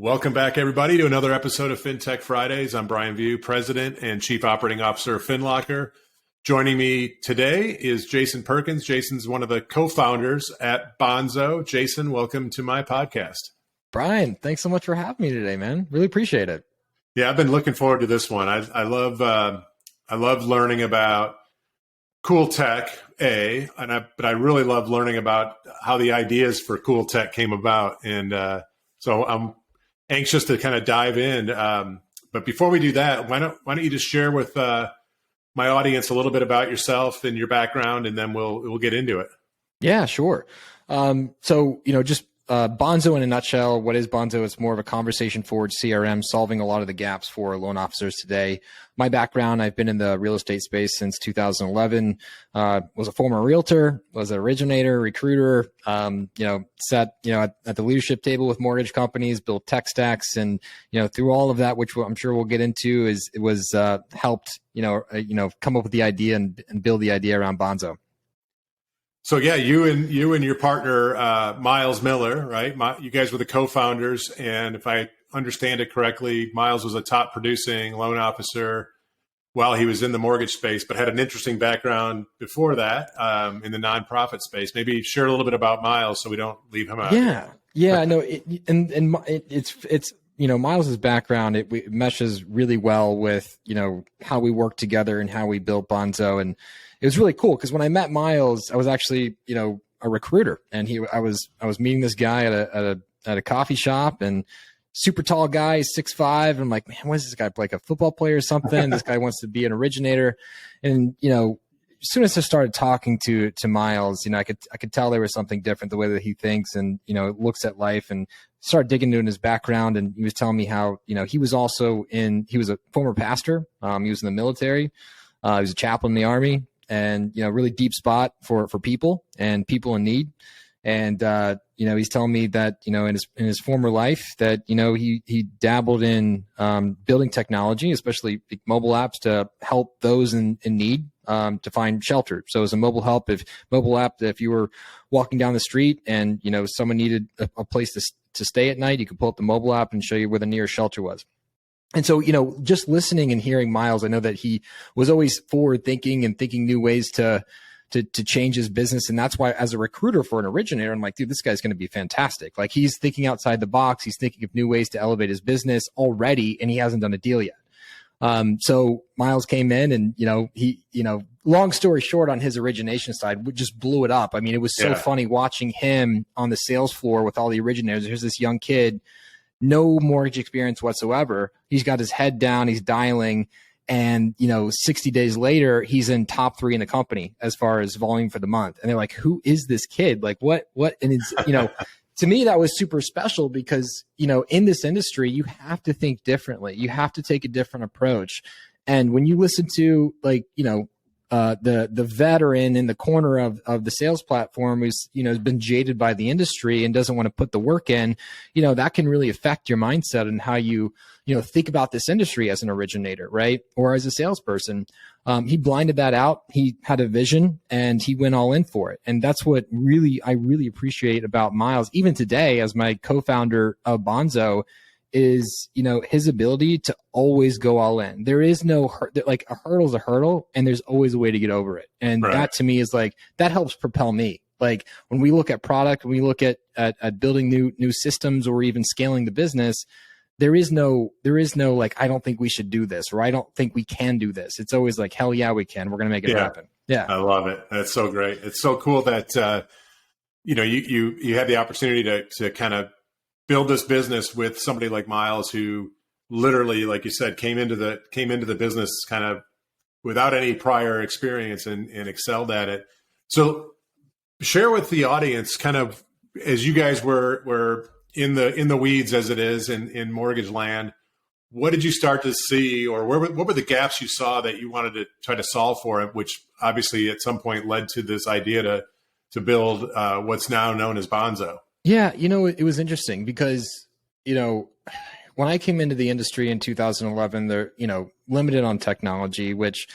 Welcome back, everybody, to another episode of Fintech Fridays. I'm Brian Vieaux, President and Chief Operating Officer of FinLocker. Joining me today is Jason Perkins. Jason's one of the co-founders at Bonzo. Jason, welcome to my podcast. Brian, thanks so much for having me today, man. Really appreciate it. Yeah, I've been looking forward to this one. I love learning about cool tech, but I really love learning about how the ideas for cool tech came about. And so I'm anxious to kind of dive in. But before we do that, why don't you just share with my audience a little bit about yourself and your background, and then we'll get into it. Yeah, sure. Just Bonzo in a nutshell. What is Bonzo? It's more of a conversation forward CRM, solving a lot of the gaps for loan officers today. My background, I've been in the real estate space since 2011. Was a former realtor, was an originator, recruiter. Sat at the leadership table with mortgage companies, built tech stacks, and through all of that, which I'm sure we'll get into, helped come up with the idea and build the idea around Bonzo. So yeah, you and your partner Miles Miller, right? You guys were the co-founders, and if I understand it correctly, Miles was a top producing loan officer while he was in the mortgage space, but had an interesting background before that in the nonprofit space. Maybe share a little bit about Miles so we don't leave him out. Yeah, no, it's Miles's background. It meshes really well with how we work together and how we built Bonzo. And it was really cool because when I met Miles, I was actually, a recruiter, and I was meeting this guy at a coffee shop, and super tall guy, 6'5". And I'm like, man, what is this guy, like a football player or something? This guy wants to be an originator. And, as soon as I started talking to Miles, I could tell there was something different, the way that he thinks and, looks at life, and started digging into his background. And he was telling me how, he was a former pastor. He was in the military. He was a chaplain in the Army. And, really deep spot for people and people in need. And, he's telling me that, in his former life that, he dabbled in building technology, especially mobile apps to help those in need to find shelter. So as a mobile app, if you were walking down the street and, someone needed a place to stay at night, you could pull up the mobile app and show you where the nearest shelter was. And so, just listening and hearing Miles, I know that he was always forward thinking and thinking new ways to change his business. And that's why, as a recruiter for an originator, I'm like, dude, this guy's going to be fantastic. Like, he's thinking outside the box. He's thinking of new ways to elevate his business already, and he hasn't done a deal yet. So Miles came in, and, he long story short, on his origination side, just blew it up. I mean, it was so funny watching him on the sales floor with all the originators. Here's this young kid, no mortgage experience whatsoever. He's got his head down, he's dialing, and 60 days later, he's in top 3 in the company as far as volume for the month. And they're like, who is this kid? Like, what? And it's, to me, that was super special because, in this industry, you have to think differently. You have to take a different approach. And when you listen to the veteran in the corner of the sales platform who's, has been jaded by the industry and doesn't want to put the work in, that can really affect your mindset and how you think about this industry as an originator, right? Or as a salesperson. He blinded that out. He had a vision and he went all in for it. And that's what I really appreciate about Miles, even today as my co-founder of Bonzo, is, his ability to always go all in. There is no like a hurdle's a hurdle, and there's always a way to get over it. And that to me is like, that helps propel me. Like when we look at product, when we look at building new systems or even scaling the business, there is no like, I don't think we should do this, or I don't think we can do this. It's always like, hell yeah, we can. We're going to make it happen. Yeah. I love it. That's so great. It's so cool that, you had the opportunity to kind of build this business with somebody like Miles, who literally, like you said, came into the business kind of without any prior experience and excelled at it. So share with the audience, kind of, as you guys were in the weeds as it is in mortgage land, what did you start to see, or what were the gaps you saw that you wanted to try to solve for it, which obviously at some point led to this idea to build what's now known as Bonzo? Yeah, it was interesting because, when I came into the industry in 2011, they're, limited on technology, which,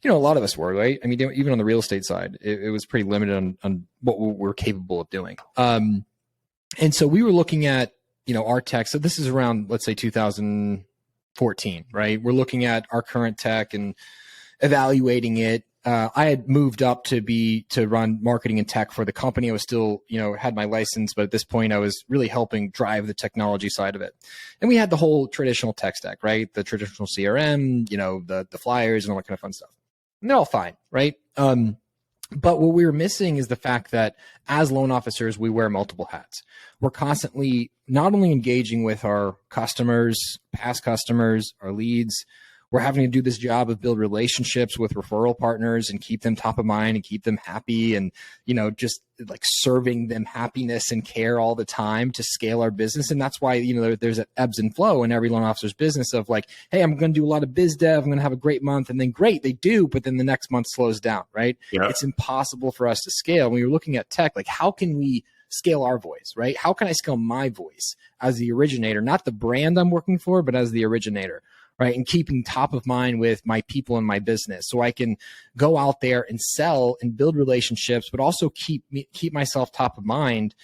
a lot of us were, right? I mean, even on the real estate side, it was pretty limited on what we're capable of doing. And so we were looking at, our tech. So this is around, let's say 2014, right? We're looking at our current tech and evaluating it. I had moved up to run marketing and tech for the company. I was still, had my license, but at this point I was really helping drive the technology side of it. And we had the whole traditional tech stack, right? The traditional CRM, the flyers and all that kind of fun stuff. And they're all fine, right? But what we were missing is the fact that as loan officers, we wear multiple hats. We're constantly not only engaging with our customers, past customers, our leads. We're having to do this job of build relationships with referral partners and keep them top of mind and keep them happy and, just like serving them happiness and care all the time to scale our business. And that's why, there's an ebbs and flow in every loan officer's business of like, hey, I'm going to do a lot of biz dev. I'm going to have a great month. And then great, they do. But then the next month slows down, right? Yeah. It's impossible for us to scale. When you're looking at tech, like how can we scale our voice, right? How can I scale my voice as the originator, not the brand I'm working for, but as the originator? Right. And keeping top of mind with my people in my business so I can go out there and sell and build relationships, but also keep myself top of mind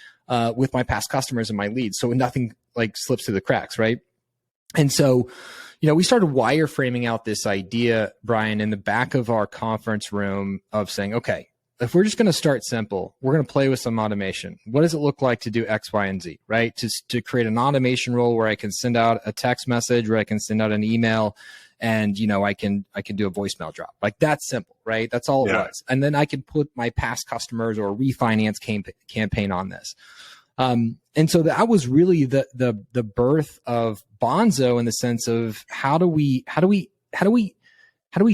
with my past customers and my leads. So nothing like slips through the cracks. Right. And so, we started wireframing out this idea, Brian, in the back of our conference room of saying, okay, if we're just going to start simple, we're going to play with some automation. What does it look like to do X, Y, and Z, right? To create an automation role where I can send out a text message, where I can send out an email, and I can do a voicemail drop. Like that's simple, right? That's all it was. And then I can put my past customers or refinance campaign on this. And so that was really the birth of Bonzo in the sense of how do we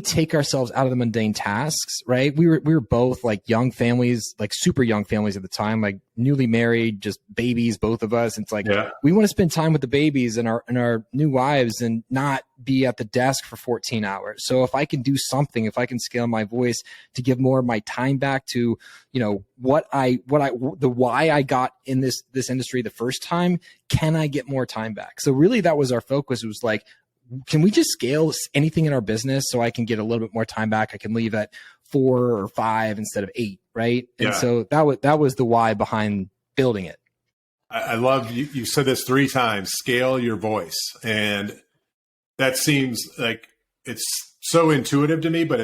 take ourselves out of the mundane tasks, right? We were both like young families, like super young families at the time, like newly married, just babies, both of us. It's like, we want to spend time with the babies and our new wives and not be at the desk for 14 hours. So if I can do something, if I can scale my voice to give more of my time back to, why I got in this industry the first time, can I get more time back? So really that was our focus. It was like, can we just scale anything in our business so I can get a little bit more time back? I can leave at 4 or 5 instead of 8, right? Yeah. And so that was the why behind building it. I love you said this 3 times, scale your voice. And that seems like it's so intuitive to me, but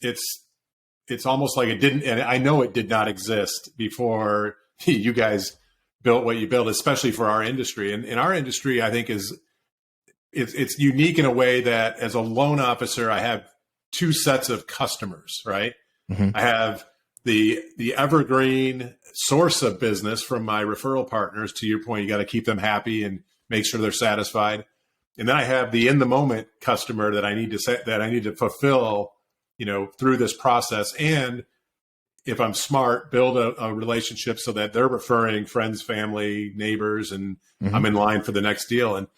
it's almost like it didn't, and I know it did not exist before you guys built what you built, especially for our industry. And in our industry, I think it's unique in a way that as a loan officer, I have 2 sets of customers, right? Mm-hmm. I have the evergreen source of business from my referral partners. To your point, you got to keep them happy and make sure they're satisfied. And then I have the in the moment customer that I need to fulfill, through this process. And if I'm smart, build a relationship so that they're referring friends, family, neighbors, and mm-hmm. I'm in line for the next deal. And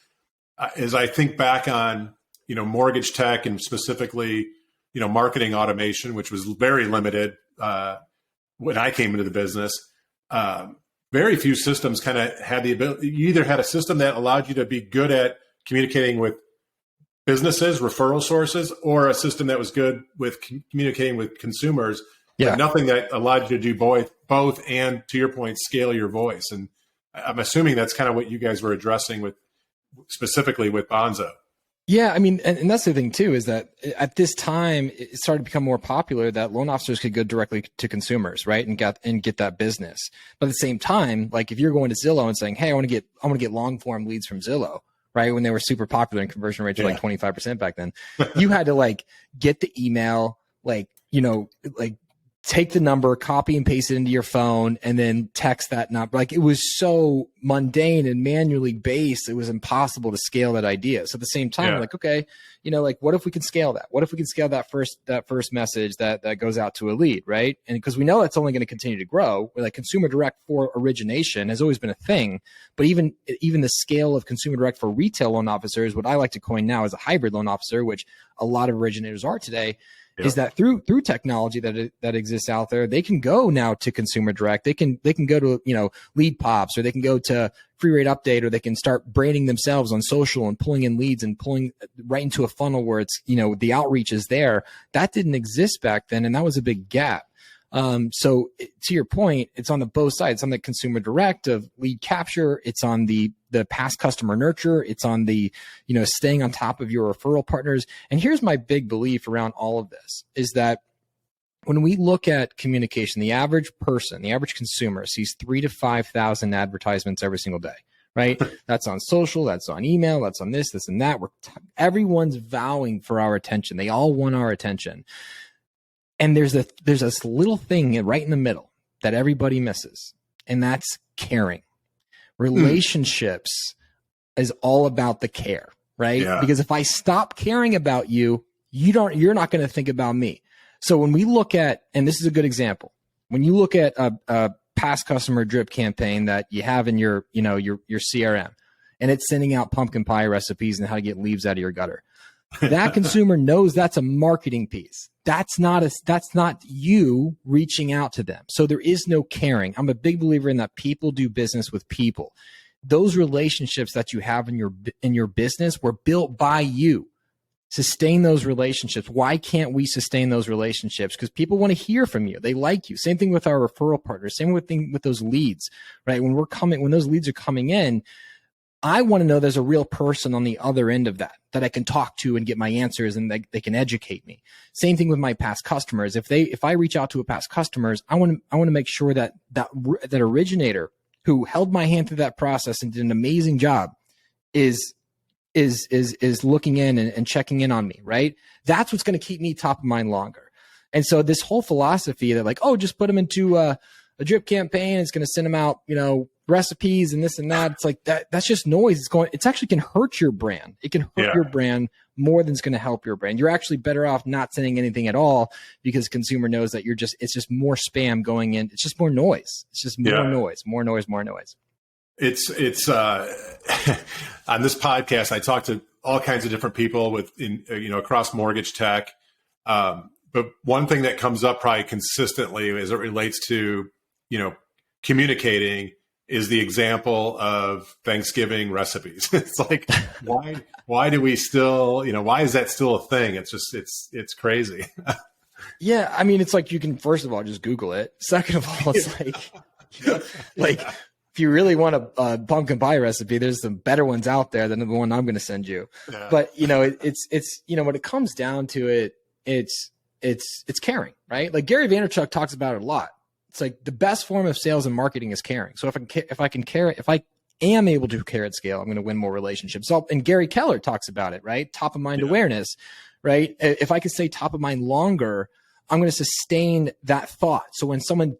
as I think back on, mortgage tech and specifically, marketing automation, which was very limited when I came into the business, very few systems kind of had the ability. You either had a system that allowed you to be good at communicating with businesses, referral sources, or a system that was good with communicating with consumers, but nothing that allowed you to do both and, to your point, scale your voice. And I'm assuming that's kind of what you guys were addressing specifically with Bonzo. Yeah, I mean, and that's the thing too, is that at this time it started to become more popular that loan officers could go directly to consumers, right, and get that business. But at the same time, like if you're going to Zillow and saying, "Hey, I want to get long form leads from Zillow," right, when they were super popular and conversion rates were like 25% back then, you had to like get the email, like take the number, copy and paste it into your phone, and then text that number. Like it was so mundane and manually based, it was impossible to scale that idea. So at the same time, like, okay, what if we can scale that? What if we can scale that first message that goes out to a lead, right? And because we know that's only going to continue to grow, like consumer direct for origination has always been a thing, but even the scale of consumer direct for retail loan officers, what I like to coin now is a hybrid loan officer, which a lot of originators are today, is that through technology that exists out there, they can go now to consumer direct. They can go to, lead pops, or they can go to free rate update, or they can start branding themselves on social and pulling in leads and pulling right into a funnel where it's, the outreach is there. That didn't exist back then. And that was a big gap. To your point, it's on the both sides. It's on the consumer direct of lead capture. It's on the past customer nurture. It's on the, staying on top of your referral partners. And here's my big belief around all of this is that when we look at communication, the average person, the average consumer sees 3,000 to 5,000 advertisements every single day, right? That's on social, that's on email, that's on this and that. Everyone's vowing for our attention. They all want our attention. And there's this little thing right in the middle that everybody misses, and that's caring. Relationships is all about the care, right? Yeah. Because if I stop caring about you, you're not going to think about me. So when we look at, and this is a good example, when you look at a past customer drip campaign that you have in your CRM, and it's sending out pumpkin pie recipes and how to get leaves out of your gutter, that consumer knows that's a marketing piece. That's not you reaching out to them. So there is no caring. I'm a big believer in that people do business with people. Those relationships that you have in your business were built by you. Sustain those relationships. Why can't we sustain those relationships? Because people want to hear from you. They like you. Same thing with our referral partners. Same thing with those leads, right? When those leads are coming in, I want to know there's a real person on the other end of that I can talk to and get my answers, and they can educate me. Same thing with my past customers. If I reach out to a past customers, I want to make sure that originator who held my hand through that process and did an amazing job is looking in and checking in on me, right? That's what's going to keep me top of mind longer. And so this whole philosophy that just put them into a drip campaign, it's going to send them out, recipes and this and that. It's like that's just noise. It's actually can hurt your brand. It can hurt your brand more than it's going to help your brand. You're actually better off not sending anything at all, because consumer knows that it's just more spam going in. It's just more noise. It's just more noise. It's on this podcast, I talk to all kinds of different people across mortgage tech. But one thing that comes up probably consistently as it relates to, communicating is the example of Thanksgiving recipes. It's like, why do we still, why is that still a thing? It's just, it's crazy. Yeah. I mean, it's like, you can, first of all, just Google it. Second of all, it's like, if you really want a pumpkin pie recipe, there's some better ones out there than the one I'm going to send you. Yeah. But it's when it comes down to it, it's caring, right? Like Gary Vaynerchuk talks about it a lot. It's like the best form of sales and marketing is caring. So if I am able to care at scale, I'm going to win more relationships. And Gary Keller talks about it, right? Top of mind awareness, right? If I could stay top of mind longer, I'm going to sustain that thought. So when someone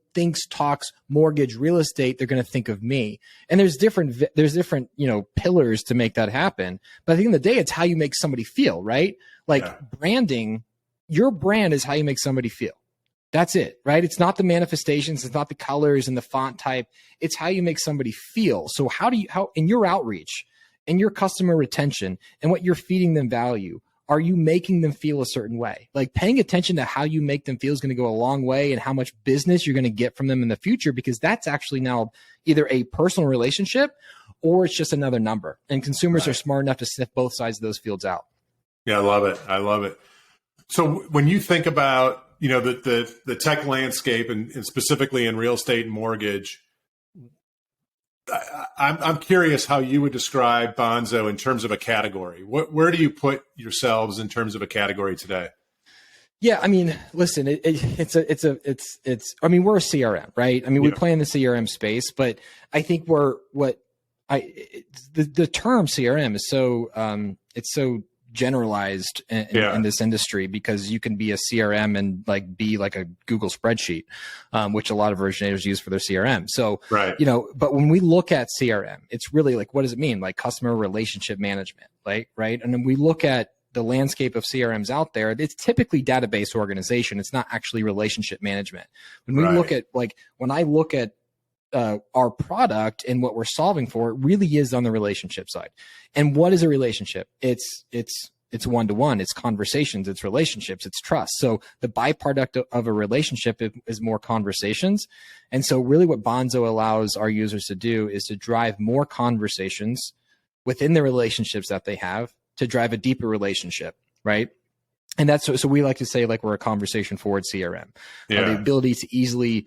talks mortgage, real estate, they're going to think of me. And there's different, pillars to make that happen. But at the end of the day, it's how you make somebody feel, right? Branding, your brand is how you make somebody feel. That's it, right? It's not the manifestations. It's not the colors and the font type. It's how you make somebody feel. So how in your outreach and your customer retention and what you're feeding them value, are you making them feel a certain way? Like paying attention to how you make them feel is going to go a long way, and how much business you're going to get from them in the future, because that's actually now either a personal relationship or it's just another number. And consumers are smart enough to sniff both sides of those fields out. Yeah, I love it. So when you think about, the tech landscape and specifically in real estate and mortgage, I'm curious how you would describe Bonzo in terms of a category. Where do you put yourselves in terms of a category today? Yeah, I mean, listen, we're a CRM, right? I mean, we play in the CRM space, but I think the term CRM is it's so generalized in this industry, because you can be a CRM and be like a Google spreadsheet, which a lot of originators use for their CRM. So, but when we look at CRM, it's really what does it mean? Like customer relationship management, right? And then we look at the landscape of CRMs out there, it's typically database organization. It's not actually relationship management. When we look at when I look at our product and what we're solving for, it really is on the relationship side. And what is a relationship? It's one-to-one, it's conversations, it's relationships, it's trust. So the byproduct of a relationship is more conversations. And so really what Bonzo allows our users to do is to drive more conversations within the relationships that they have to drive a deeper relationship, right? And that's so we like to say like we're a conversation forward CRM. Yeah. The ability to easily,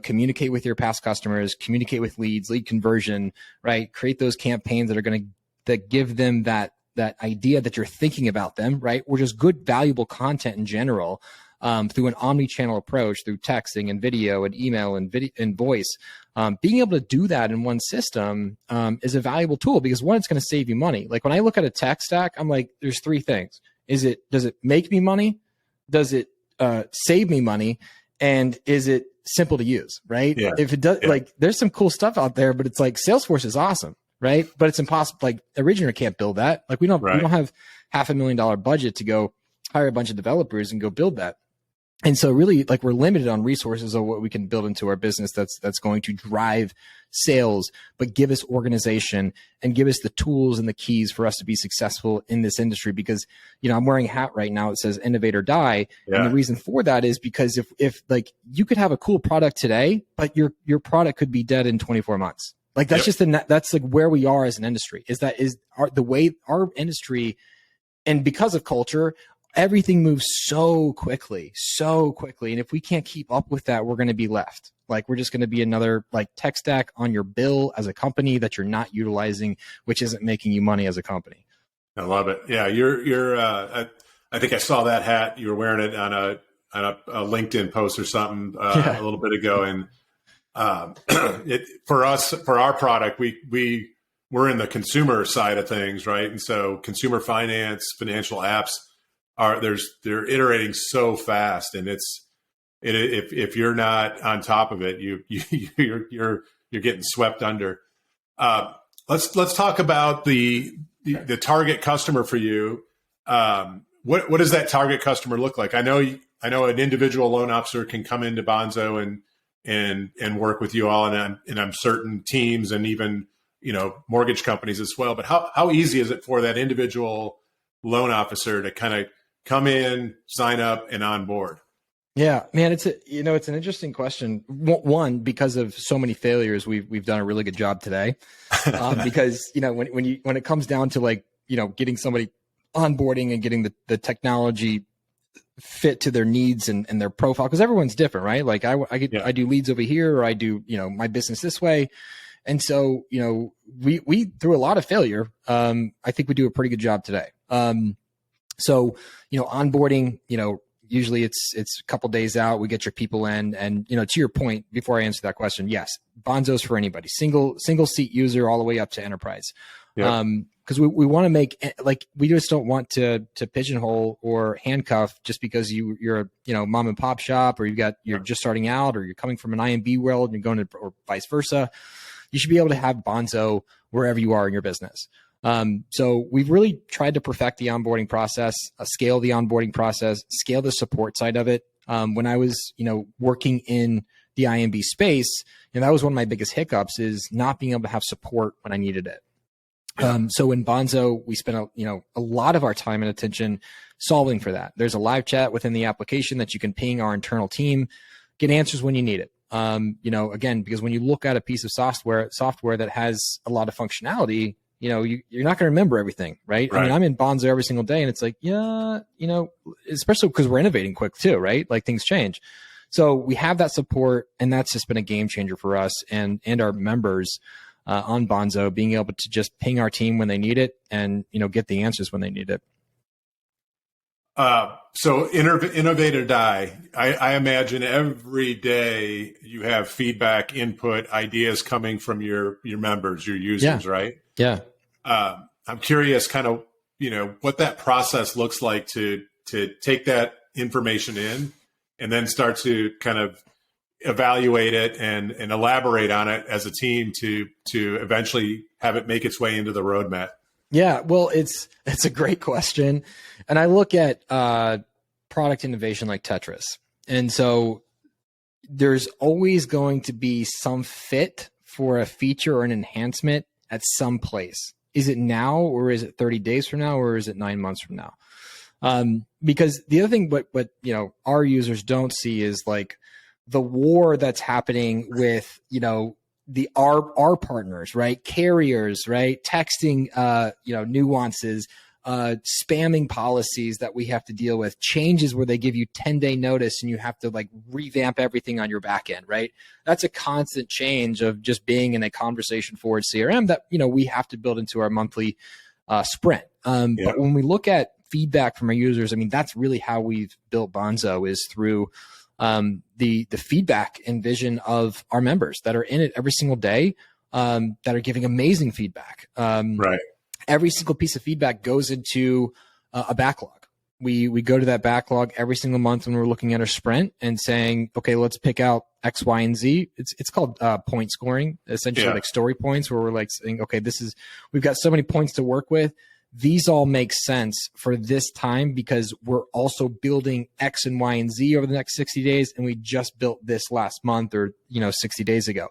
communicate with your past customers, communicate with leads, lead conversion, right? Create those campaigns that are going to that give them that idea that you're thinking about them, right? Or just good, valuable content in general, through an omni-channel approach, through texting and video and email and voice. Being able to do that in one system is a valuable tool because one, it's going to save you money. Like when I look at a tech stack, I'm like, there's three things. Does it make me money? Does it save me money? And is it simple to use? Right. Yeah. If it does, like there's some cool stuff out there, but it's like Salesforce is awesome. Right. But it's impossible. Like Originator can't build that. Like we don't have $500,000 budget to go hire a bunch of developers and go build that. And so really like we're limited on resources of what we can build into our business that's going to drive sales, but give us organization and give us the tools and the keys for us to be successful in this industry. Because, I'm wearing a hat right now. It says innovate or die. Yeah. And the reason for that is because if like you could have a cool product today, but your product could be dead in 24 months. Like that's just that's like where we are as an industry is the way our industry, and because of culture, everything moves so quickly. And if we can't keep up with that, we're going to be left. Like we're just going to be another like tech stack on your bill as a company that you're not utilizing, which isn't making you money as a company. I love it. Yeah. I think I saw that hat. You were wearing it on a LinkedIn post or something a little bit ago. And for our product, we're in the consumer side of things, right? And so consumer finance, financial apps they're iterating so fast, and if you're not on top of it, you're getting swept under. Let's talk about the target customer for you. What does that target customer look like? I know an individual loan officer can come into Bonzo and work with you all, and I'm certain teams and even mortgage companies as well. But how easy is it for that individual loan officer to kind of come in, sign up, and onboard? Yeah, man, it's an interesting question. One, because of so many failures, we've done a really good job today. Because when it comes down to like getting somebody onboarding and getting the technology fit to their needs and their profile, because everyone's different, right? Like I do leads over here, or I do my business this way, and so we through a lot of failure, I think we do a pretty good job today. So, onboarding, usually it's a couple days out, we get your people in, and, to your point, before I answer that question, yes, Bonzo's for anybody, single seat user all the way up to enterprise. Yeah. Cause we want to make, like, we just don't want to pigeonhole or handcuff just because you're a, mom and pop shop, or you're just starting out, or you're coming from an IMB world and you're going to, or vice versa. You should be able to have Bonzo wherever you are in your business. So we've really tried to perfect the onboarding process, scale the onboarding process, scale the support side of it. When I was, working in the IMB space, and that was one of my biggest hiccups, is not being able to have support when I needed it. So in Bonzo, we spent a lot of our time and attention solving for that. There's a live chat within the application that you can ping our internal team, get answers when you need it. Again, because when you look at a piece of software that has a lot of functionality, you're not going to remember everything, right? I mean, I'm in Bonzo every single day, and it's like, especially because we're innovating quick too, right? Like things change. So we have that support, and that's just been a game changer for us and our members on Bonzo, being able to just ping our team when they need it and, get the answers when they need it. So innovate or die. I imagine every day you have feedback, input, ideas coming from your members, your users, right? Yeah. I'm curious kind of, what that process looks like to take that information in and then start to kind of evaluate it and elaborate on it as a team to eventually have it make its way into the roadmap. Yeah, well, it's a great question. And I look at product innovation like Tetris. And so there's always going to be some fit for a feature or an enhancement at some place. Is it now, or is it 30 days from now, or is it 9 months from now? Because the other thing, what our users don't see is like the war that's happening with, our partners, right? Carriers, right? Texting, nuances, spamming policies that we have to deal with, changes where they give you 10-day notice and you have to like revamp everything on your back end, right? That's a constant change of just being in a conversation forward CRM that, you know, we have to build into our monthly sprint. But when we look at feedback from our users, I mean, that's really how we've built Bonzo, is through the feedback and vision of our members that are in it every single day, that are giving amazing feedback. Right. Every single piece of feedback goes into a backlog. We go to that backlog every single month when we're looking at our sprint and saying, okay, let's pick out X, Y, and Z. It's called point scoring, essentially like story points, where we're like saying, okay, we've got so many points to work with. These all make sense for this time because we're also building X and Y and Z over the next 60 days. And we just built this last month or, 60 days ago.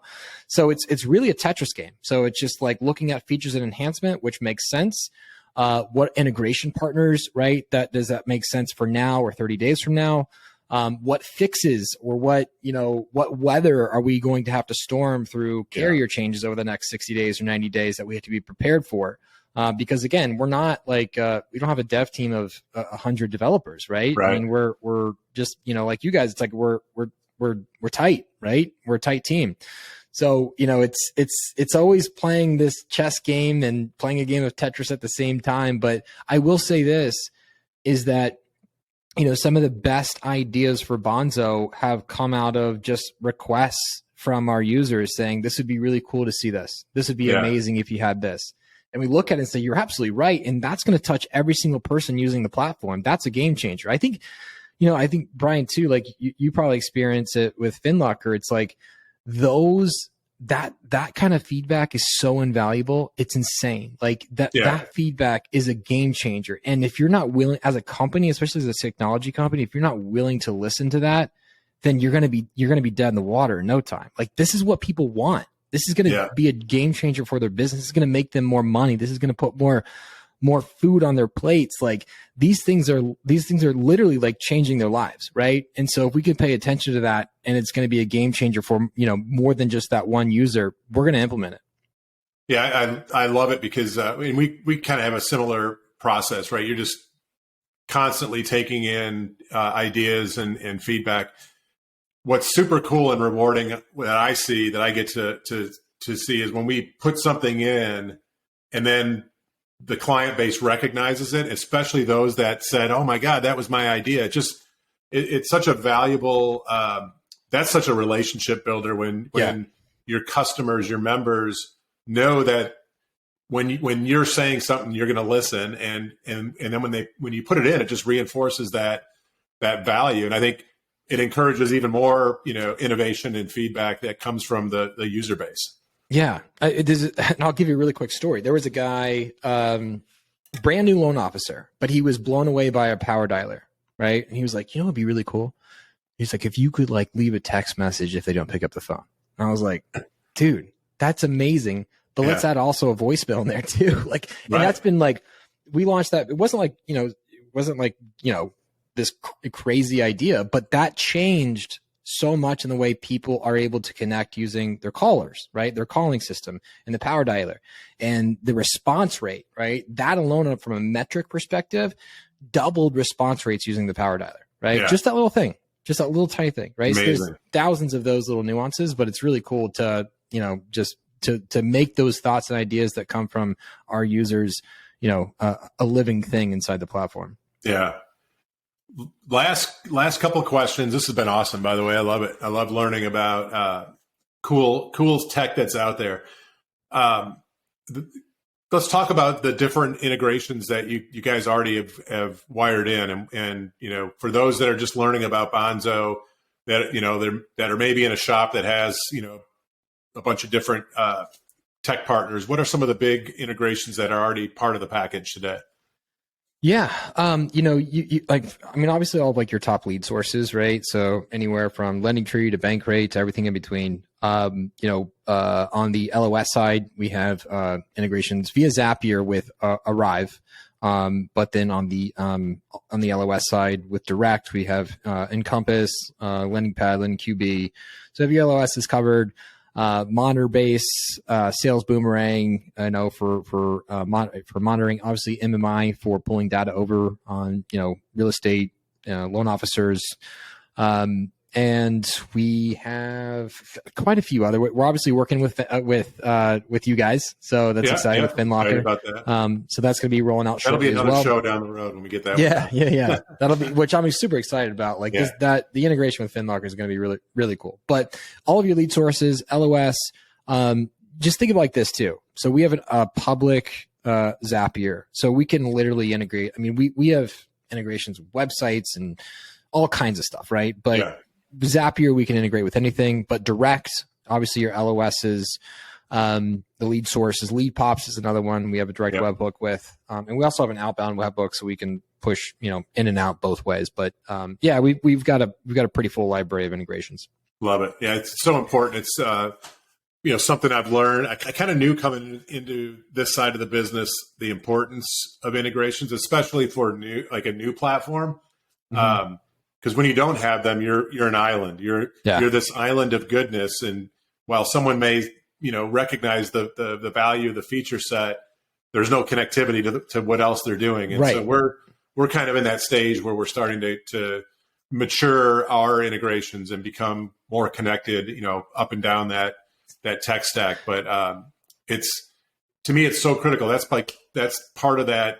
So it's really a Tetris game. So it's just like looking at features and enhancement, which makes sense. What integration partners, right? Does that make sense for now or 30 days from now? What fixes or what weather are we going to have to storm through carrier changes over the next 60 days or 90 days that we have to be prepared for? Because again, we're not like, we don't have a dev team of 100 developers, right? I mean, we're just, like you guys, it's like, we're tight, right? We're a tight team. So, it's always playing this chess game and playing a game of Tetris at the same time. But I will say this is that, some of the best ideas for Bonzo have come out of just requests from our users saying, this would be really cool to see this. This would be amazing if you had this. And we look at it and say, you're absolutely right. And that's going to touch every single person using the platform. That's a game changer. I think, Brian too, like you probably experience it with FinLocker. It's like that kind of feedback is so invaluable. It's insane. Like that feedback is a game changer. And if you're not willing as a company, especially as a technology company, if you're not willing to listen to that, then you're going to be dead in the water in no time. Like this is what people want. This is going to be a game changer for their business. This is going to make them more money. This is going to put more food on their plates. Like these things are literally like changing their lives, right? And so if we can pay attention to that, and it's going to be a game changer for more than just that one user, we're going to implement it. Yeah, I love it because we kind of have a similar process, right? You're just constantly taking in ideas and feedback. What's super cool and rewarding that I see, that I get to see, is when we put something in and then the client base recognizes it, especially those that said, oh my God, that was my idea. It's such a valuable, that's such a relationship builder when your customers, your members know that when you're saying something, you're going to listen. And then when you put it in, it just reinforces that value. And I think it encourages even more, innovation and feedback that comes from the user base. Yeah. And I'll give you a really quick story. There was a guy, brand new loan officer, but he was blown away by a power dialer, right? And he was like, it'd be really cool. He's like, if you could like leave a text message if they don't pick up the phone. And I was like, dude, that's amazing. But let's add also a voicemail in there too. Like, and that's been like, we launched that. It wasn't like, this crazy idea, but that changed so much in the way people are able to connect using their callers, right? Their calling system and the power dialer and the response rate, right? That alone from a metric perspective doubled response rates using the power dialer, right? Yeah. Just that little thing, just that little tiny thing, right? So there's thousands of those little nuances, but it's really cool to, just to make those thoughts and ideas that come from our users, a living thing inside the platform. Yeah. Last couple of questions. This has been awesome, by the way. I love it. I love learning about cool tech that's out there. Let's talk about the different integrations that you guys already have wired in, and for those that are just learning about Bonzo, that are maybe in a shop that has a bunch of different tech partners. What are some of the big integrations that are already part of the package today? Yeah. You obviously all of like your top lead sources, right? So anywhere from LendingTree to Bankrate to everything in between. On the LOS side, we have integrations via Zapier with Arrive. But then on the LOS side with Direct, we have Encompass, LendingPad, LendingQB. So if your LOS is covered, monitor base, sales boomerang, for monitoring, obviously MMI for pulling data over on, real estate, loan officers. And we have quite a few other. We're obviously working with you guys, so that's exciting with FinLocker. About that. So that's going to be rolling out shortly. That'll be another as well. show down the road when we get that. Yeah. That'll be, which I'm super excited about. Like the integration with FinLocker is going to be really, really cool. But all of your lead sources, LOS, just think of it like this too. So we have a public Zapier, so we can literally integrate. I mean, we have integrations with websites and all kinds of stuff, right? But Zapier, we can integrate with anything, but direct, obviously your LOSs, the lead sources, Lead Pops is another one we have a direct webhook with. And we also have an outbound webhook, so we can push, in and out both ways. But we've got a pretty full library of integrations. Love it. Yeah. It's so important. It's, something I've learned. I kind of knew coming into this side of the business, the importance of integrations, especially for a new platform. Mm-hmm. Because when you don't have them, you're an island. You're this island of goodness, and while someone may recognize the value of the feature set, there's no connectivity to what else they're doing. And so we're kind of in that stage where we're starting to mature our integrations and become more connected, up and down that tech stack. But to me, it's so critical. That's part of that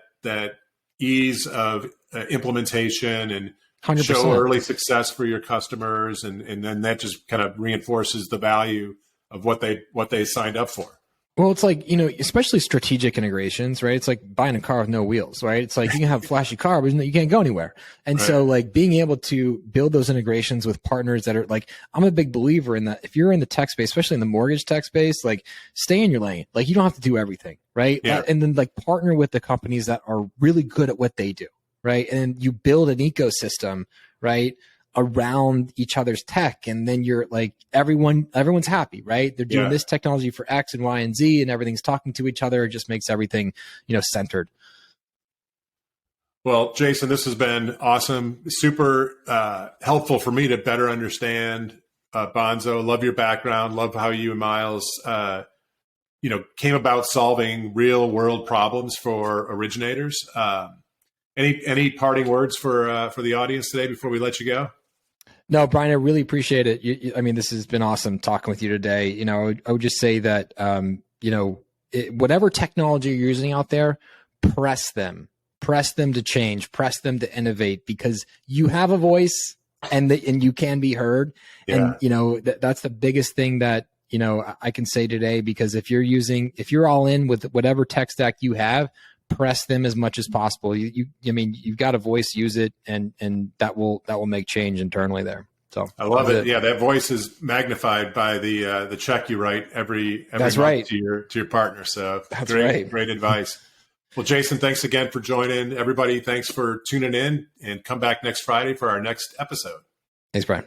ease of implementation and 100%. Show early success for your customers, and then that just kind of reinforces the value of what they signed up for. Well, it's like, especially strategic integrations, right? It's like buying a car with no wheels, right? It's like you can have a flashy car, but you can't go anywhere. And so like being able to build those integrations with partners that are like, I'm a big believer in that. If you're in the tech space, especially in the mortgage tech space, like stay in your lane. Like you don't have to do everything, right? Yeah. And then like partner with the companies that are really good at what they do, right? And you build an ecosystem, right, around each other's tech, and then you're like everyone's happy, right? They're doing this technology for X and Y and Z, and everything's talking to each other. It just makes everything centered. Well, Jason, this has been awesome, super helpful for me to better understand Bonzo. Love your background, love how you and Miles came about solving real world problems for originators. Any parting words for the audience today before we let you go? No, Brian, I really appreciate it. I mean, this has been awesome talking with you today. I would just say that, whatever technology you're using out there, press them to change, press them to innovate, because you have a voice and you can be heard. Yeah. And, that's the biggest thing that, I can say today, because if you're all in with whatever tech stack you have, press them as much as possible. You've got a voice, use it, and that will make change internally there. So I love it. Yeah, that voice is magnified by the check you write every that's month right. to your partner. So that's great advice. Well, Jason, thanks again for joining. Everybody, thanks for tuning in, and come back next Friday for our next episode. Thanks, Brian.